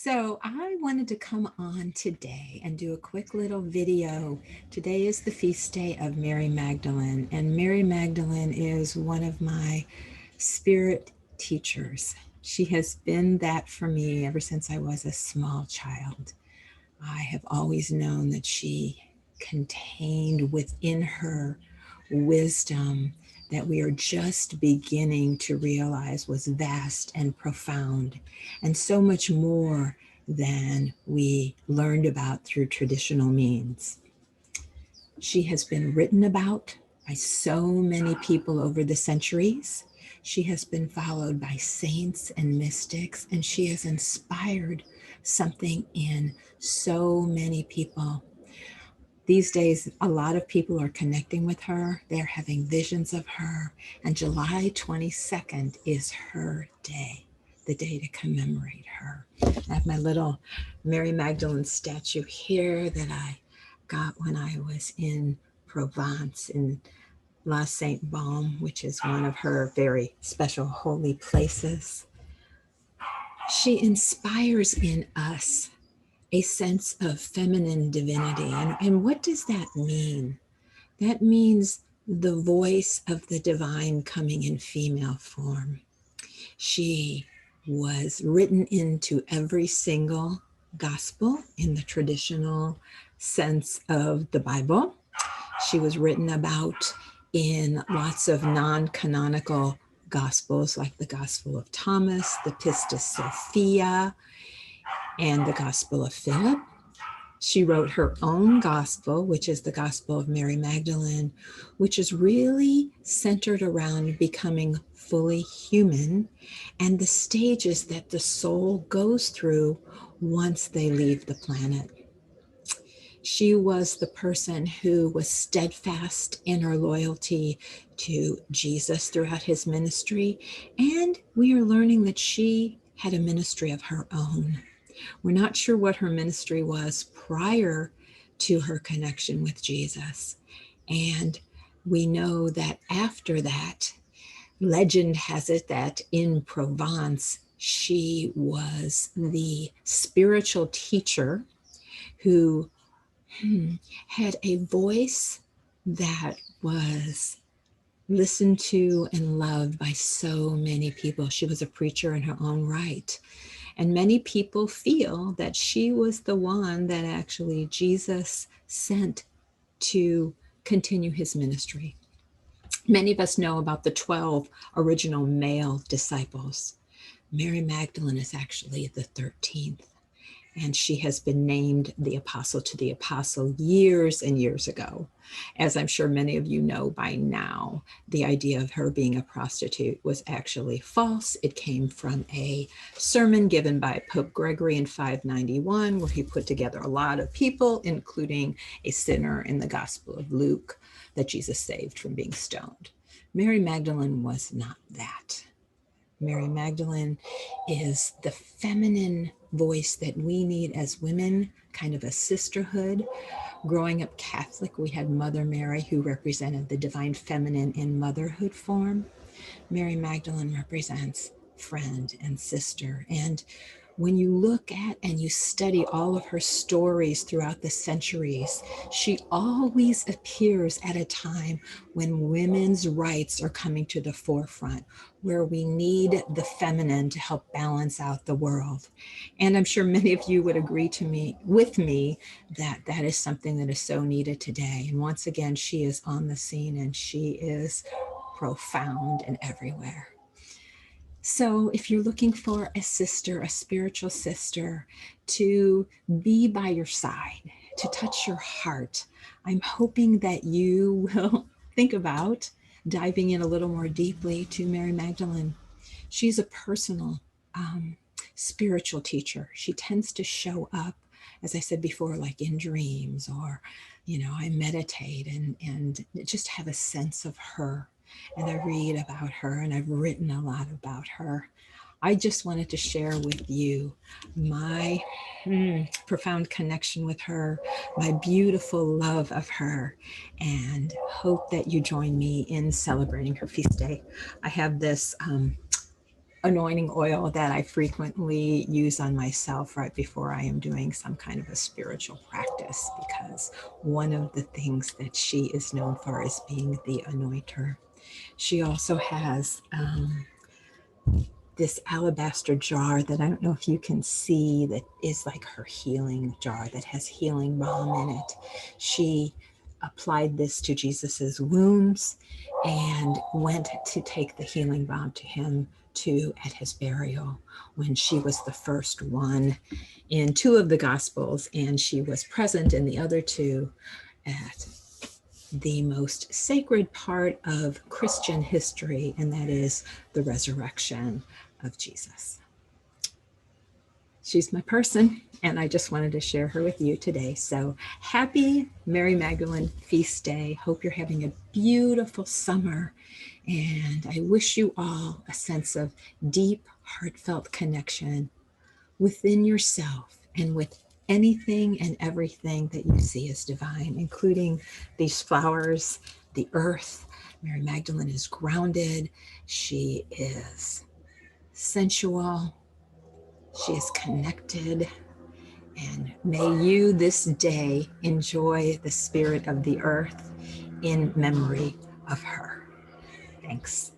So I wanted to come on today and do a quick little video. Today is the feast day of Mary Magdalene, and Mary Magdalene is one of my spirit teachers. She has been that for me ever since I was a small child. I have always known that she contained within her wisdom that we are just beginning to realize was vast and profound, and so much more than we learned about through traditional means. She has been written about by so many people over the centuries. She has been followed by saints and mystics, and she has inspired something in so many people. These days, a lot of people are connecting with her. They're having visions of her. And July 22nd is her day, the day to commemorate her. I have my little Mary Magdalene statue here that I got when I was in Provence, in La Sainte Baume, which is one of her very special holy places. She inspires in us a sense of feminine divinity. And what does that mean? That means the voice of the divine coming in female form. She was written into every single gospel in the traditional sense of the Bible. She was written about in lots of non-canonical gospels, like the Gospel of Thomas, the Pistis Sophia, and the Gospel of Philip. She wrote her own gospel, which is the Gospel of Mary Magdalene, which is really centered around becoming fully human and the stages that the soul goes through once they leave the planet. She was the person who was steadfast in her loyalty to Jesus throughout his ministry, and we are learning that she had a ministry of her own. We're not sure what her ministry was prior to her connection with Jesus. And we know that after that, legend has it that in Provence, she was the spiritual teacher who had a voice that was listened to and loved by so many people. She was a preacher in her own right. And many people feel that she was the one that actually Jesus sent to continue his ministry. Many of us know about the 12 original male disciples. Mary Magdalene is actually the 13th, and she has been named the apostle to the apostle years and years ago. As I'm sure many of you know by now, the idea of her being a prostitute was actually false. It came from a sermon given by Pope Gregory in 591, where he put together a lot of people, including a sinner in the Gospel of Luke that Jesus saved from being stoned. Mary Magdalene was not that. Mary Magdalene is the feminine voice that we need as women, kind of a sisterhood. Growing up Catholic, we had Mother Mary, who represented the divine feminine in motherhood form. Mary Magdalene represents friend and sister. And when you look at and you study all of her stories throughout the centuries, she always appears at a time when women's rights are coming to the forefront, where we need the feminine to help balance out the world. And I'm sure many of you would agree with me that that is something that is so needed today. And once again, she is on the scene, and she is profound and everywhere. So if you're looking for a sister, a spiritual sister, to be by your side, to touch your heart, I'm hoping that you will think about diving in a little more deeply to Mary Magdalene. She's a personal spiritual teacher. She tends to show up, as I said before, like in dreams, or, I meditate and just have a sense of her. And I read about her, and I've written a lot about her. I just wanted to share with you my profound connection with her, my beautiful love of her, and hope that you join me in celebrating her feast day. I have this anointing oil that I frequently use on myself right before I am doing some kind of a spiritual practice, because one of the things that she is known for is being the anointer. She also has this alabaster jar that I don't know if you can see, that is like her healing jar that has healing balm in it. She applied this to Jesus's wounds and went to take the healing balm to him too at his burial, when she was the first one in 2 of the Gospels, and she was present in the other 2 at the most sacred part of Christian history, and that is the resurrection of Jesus. She's my person, and I just wanted to share her with you today. So happy Mary Magdalene Feast Day. Hope you're having a beautiful summer, and I wish you all a sense of deep, heartfelt connection within yourself and with anything and everything that you see as divine, including these flowers, the earth. Mary Magdalene is grounded. She is sensual. She is connected. And may you this day enjoy the spirit of the earth in memory of her. Thanks.